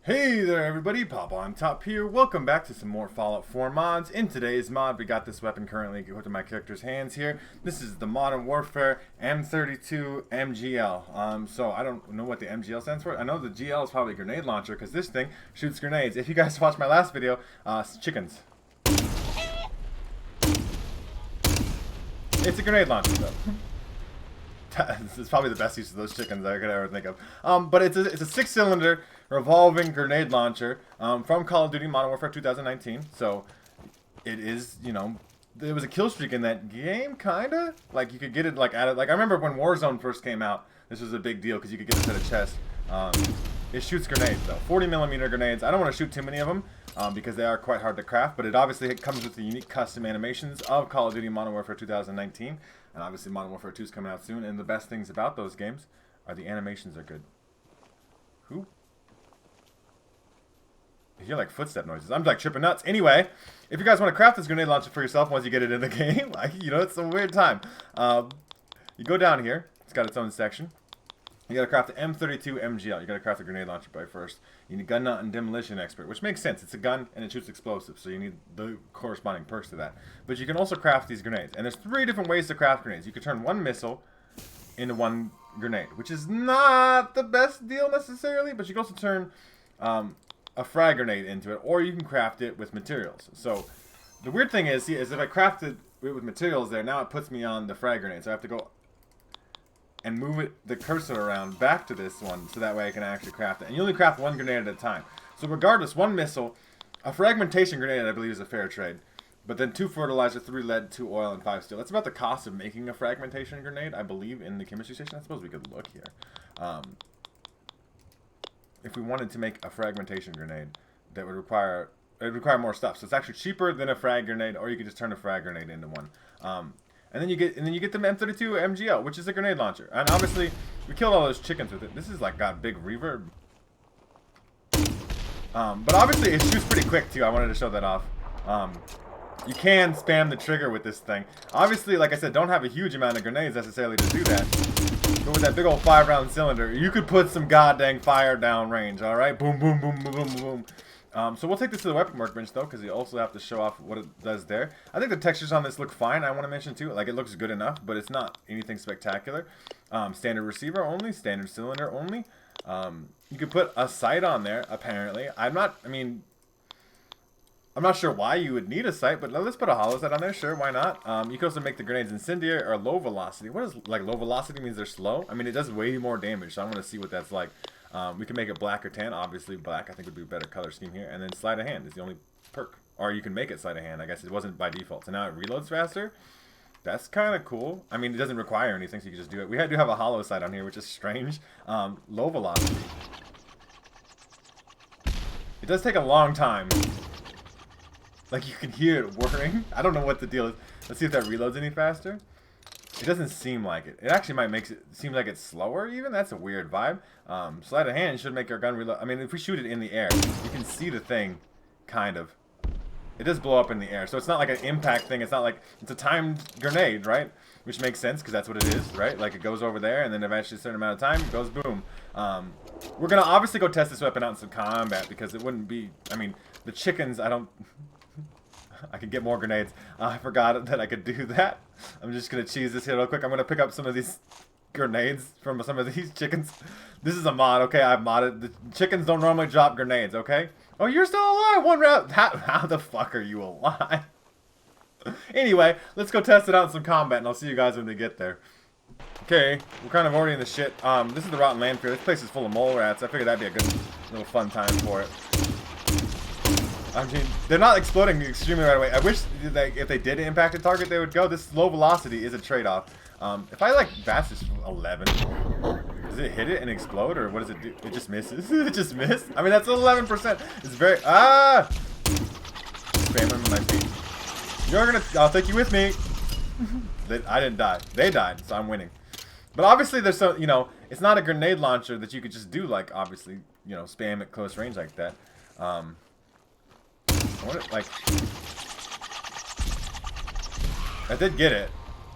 Hey there everybody, Pop on Top here. Welcome back to some more Fallout 4 mods. In today's mod, we got this weapon currently equipped in my character's hands here. This is the Modern Warfare M32 MGL. So I don't know what the MGL stands for. I know the GL is probably a grenade launcher because this thing shoots grenades. If you guys watched my last video, chickens. It's a grenade launcher though. This is probably the best use of those chickens I could ever think of. But it's a 6-cylinder revolving grenade launcher from Call of Duty Modern Warfare 2019. So it is, you know, there was a kill streak in that game, kinda. Like you could get it like I remember when Warzone first came out. This was a big deal because you could get it to the chest. It shoots grenades though, 40mm grenades. I don't want to shoot too many of them because they are quite hard to craft. But it obviously comes with the unique custom animations of Call of Duty Modern Warfare 2019. And obviously Modern Warfare 2 is coming out soon, and the best things about those games are the animations are good. Who? You hear like footstep noises. I'm like tripping nuts. Anyway, if you guys want to craft this grenade launcher for yourself once you get it in the game, like, you know, it's a weird time. You go down here. It's got its own section. You gotta craft the M32 MGL. You gotta craft the grenade launcher by first. You need gun nut and demolition expert, which makes sense. It's a gun and it shoots explosives, so you need the corresponding perks to that. But you can also craft these grenades, and there's 3 different ways to craft grenades. You can turn one missile into one grenade, which is not the best deal necessarily, but you can also turn a frag grenade into it, or you can craft it with materials. So the weird thing is if I crafted it with materials there, now it puts me on the frag grenade, so I have to go and move the cursor around back to this one so that way I can actually craft it. And you only craft one grenade at a time. So regardless, one missile, a fragmentation grenade I believe is a fair trade. But then 2 fertilizer, 3 lead, 2 oil, and 5 steel. That's about the cost of making a fragmentation grenade, I believe, in the chemistry station. I suppose we could look here. If we wanted to make a fragmentation grenade, that would require more stuff. So it's actually cheaper than a frag grenade, or you could just turn a frag grenade into one. And then you get the M32 MGL, which is a grenade launcher. And obviously, we killed all those chickens with it. This is like got big reverb. But obviously, it shoots pretty quick too. I wanted to show that off. You can spam the trigger with this thing. Obviously, like I said, don't have a huge amount of grenades necessarily to do that. But with that big old 5-round cylinder, you could put some goddamn fire down range. All right, boom, boom, boom, boom, boom, boom. So we'll take this to the weapon workbench though, because you also have to show off what it does there. I think the textures on this look fine. I want to mention too, like it looks good enough, but it's not anything spectacular. Standard receiver only, standard cylinder only. You could put a sight on there. Apparently, I'm not sure why you would need a sight, but let's put a hollow sight on there. Sure, why not? You can also make the grenades incendiary or low velocity. What is like low velocity means they're slow? I mean, it does way more damage, so I want to see what that's like. We can make it black or tan. Obviously, black I think would be a better color scheme here. And then sleight of hand is the only perk. Or you can make it sleight of hand. I guess it wasn't by default. So now it reloads faster. That's kind of cool. I mean, it doesn't require anything, so you can just do it. We do have a hollow sight on here, which is strange. Low velocity. It does take a long time. Like, you can hear it whirring. I don't know what the deal is. Let's see if that reloads any faster. It doesn't seem like it. It actually might make it seem like it's slower even. That's a weird vibe. Sleight of hand should make our gun reload. I mean, if we shoot it in the air, you can see the thing, kind of. It does blow up in the air. So it's not like an impact thing. It's not like, it's a timed grenade, right? Which makes sense because that's what it is, right? Like it goes over there and then eventually a certain amount of time, it goes boom. We're going to obviously go test this weapon out in some combat because it wouldn't be, I mean, the chickens, I can get more grenades. I forgot that I could do that. I'm just going to cheese this here real quick. I'm going to pick up some of these grenades from some of these chickens. This is a mod, okay? I've modded. The chickens don't normally drop grenades, okay? Oh, you're still alive. 1 round. How the fuck are you alive? Anyway, let's go test it out in some combat, and I'll see you guys when they get there. Okay, we're kind of already in the shit. This is the rotten landfill. This place is full of mole rats. I figured that'd be a good little fun time for it. I mean, they're not exploding extremely right away. I wish if they did impact a target, they would go. This low velocity is a trade-off. If I like bash this 11, does it hit it and explode, or what does it do? It just misses. It just missed. I mean, that's 11%. It's very spamming my feet. You're gonna. I'll take you with me. I didn't die. They died, so I'm winning. But obviously, there's so it's not a grenade launcher that you could just do like obviously spam at close range like that. I did get it.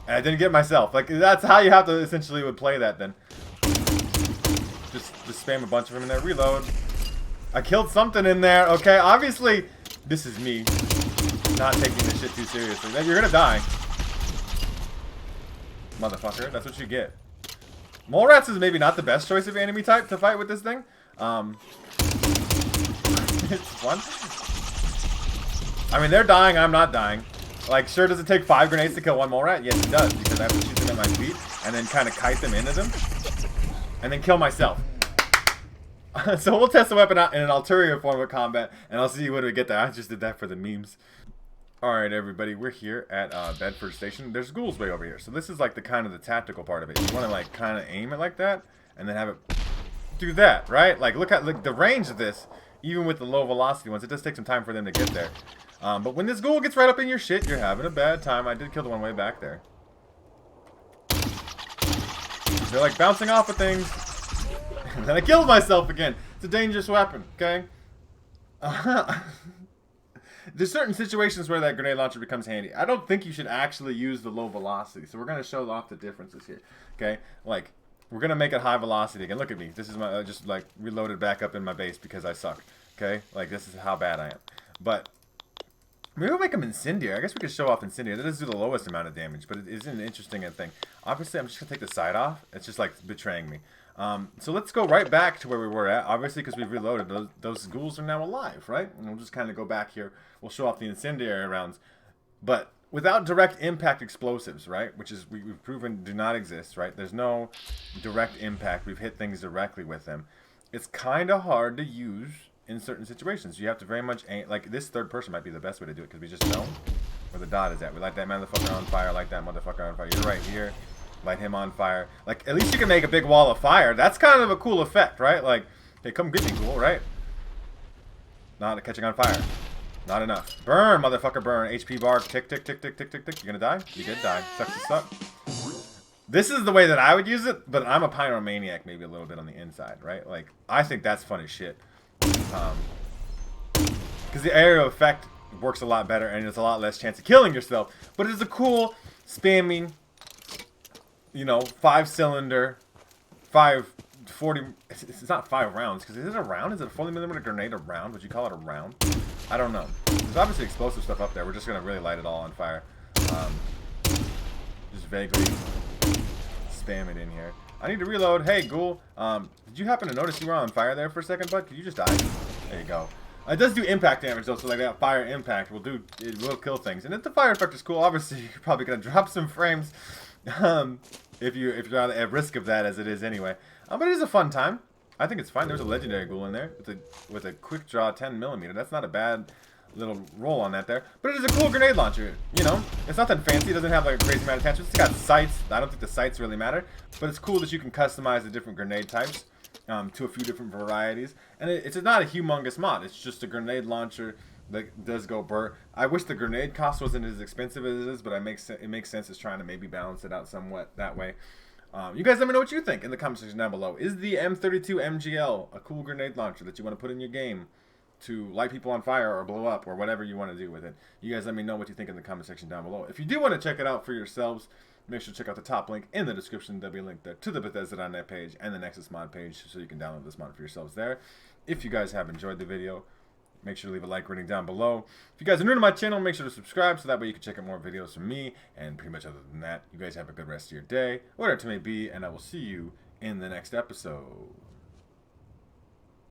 And I didn't get myself. Like, that's how you have to essentially would play that then. Just spam a bunch of them in there. Reload. I killed something in there, okay? Obviously, this is me not taking this shit too seriously. You're gonna die. Motherfucker, that's what you get. Mole rats is maybe not the best choice of enemy type to fight with this thing. It's fun. I mean, they're dying, I'm not dying. Like, sure, does it take 5 grenades to kill one mole rat? Yes, it does, because I have to shoot them at my feet and then kind of kite them into them and then kill myself. So we'll test the weapon out in an ulterior form of combat, and I'll see when we get there. I just did that for the memes. Alright, everybody, we're here at Bedford Station. There's ghouls way over here. So this is like the kind of the tactical part of it. You want to like kind of aim it like that, and then have it do that, right? Like, look at the range of this, even with the low velocity ones. It does take some time for them to get there. But when this ghoul gets right up in your shit, you're having a bad time. I did kill the one way back there. They're like bouncing off of things. And then I killed myself again. It's a dangerous weapon, okay? There's certain situations where that grenade launcher becomes handy. I don't think you should actually use the low velocity. So we're going to show off the differences here, okay? Like, we're going to make it high velocity again. Look at me. This is my, just like reloaded back up in my base because I suck, okay? Like, this is how bad I am. But maybe we'll make them incendiary. I guess we could show off incendiary. That does do the lowest amount of damage, but it is an interesting thing. Obviously, I'm just going to take the side off. It's just like betraying me. So let's go right back to where we were at. Obviously, because we've reloaded, those ghouls are now alive, right? And we'll just kind of go back here. We'll show off the incendiary rounds. But without direct impact explosives, right? Which is, we've proven do not exist, right? There's no direct impact. We've hit things directly with them. It's kind of hard to use in certain situations. You have to very much aim. Like, this third person might be the best way to do it because we just know where the dot is at. We light that motherfucker on fire, light that motherfucker on fire. You're right here. Light him on fire. Like, at least you can make a big wall of fire. That's kind of a cool effect, right? Like, hey, come get me, ghoul, right? Not catching on fire. Not enough. Burn, motherfucker, burn. HP bar, tick, tick, tick, tick, tick, tick, tick. You gonna die? You did die. Sucks to suck. This is the way that I would use it, but I'm a pyromaniac maybe a little bit on the inside, right? Like, I think that's fun as shit. Because the aerial effect works a lot better, and there's a lot less chance of killing yourself. But it's a cool, spamming, you know, 5-cylinder, 40. It's not 5 rounds, because is it a round? Is it a 40mm grenade a round? Would you call it a round? I don't know. There's obviously explosive stuff up there. We're just going to really light it all on fire. Just vaguely spam it in here. I need to reload. Hey, ghoul. Did you happen to notice you were on fire there for a second, bud? Could you just die? There you go. It does do impact damage, though, so like that fire impact will do, it will kill things. And if the fire effect is cool, obviously you're probably going to drop some frames. If you're at risk of that, as it is anyway. But it is a fun time. I think it's fine. There's a legendary ghoul in there with a quick draw 10mm. That's not a bad little roll on that there. But it is a cool grenade launcher. You know, it's nothing fancy. It doesn't have like a crazy amount of attachments. It's got sights. I don't think the sights really matter. But it's cool that you can customize the different grenade types to a few different varieties. And it's not a humongous mod. It's just a grenade launcher that does go burr. I wish the grenade cost wasn't as expensive as it is, but it makes sense as trying to maybe balance it out somewhat that way. You guys let me know what you think in the comment section down below. Is the M32 MGL a cool grenade launcher that you want to put in your game to light people on fire or blow up or whatever you want to do with it? You guys let me know what you think in the comment section down below. If you do want to check it out for yourselves, make sure to check out the top link in the description. There'll be a link there to the Bethesda.net page and the Nexus mod page so you can download this mod for yourselves there. If you guys have enjoyed the video, make sure to leave a like rating down below. If you guys are new to my channel, make sure to subscribe so that way you can check out more videos from me. And pretty much other than that, you guys have a good rest of your day, whatever it may be, and I will see you in the next episode.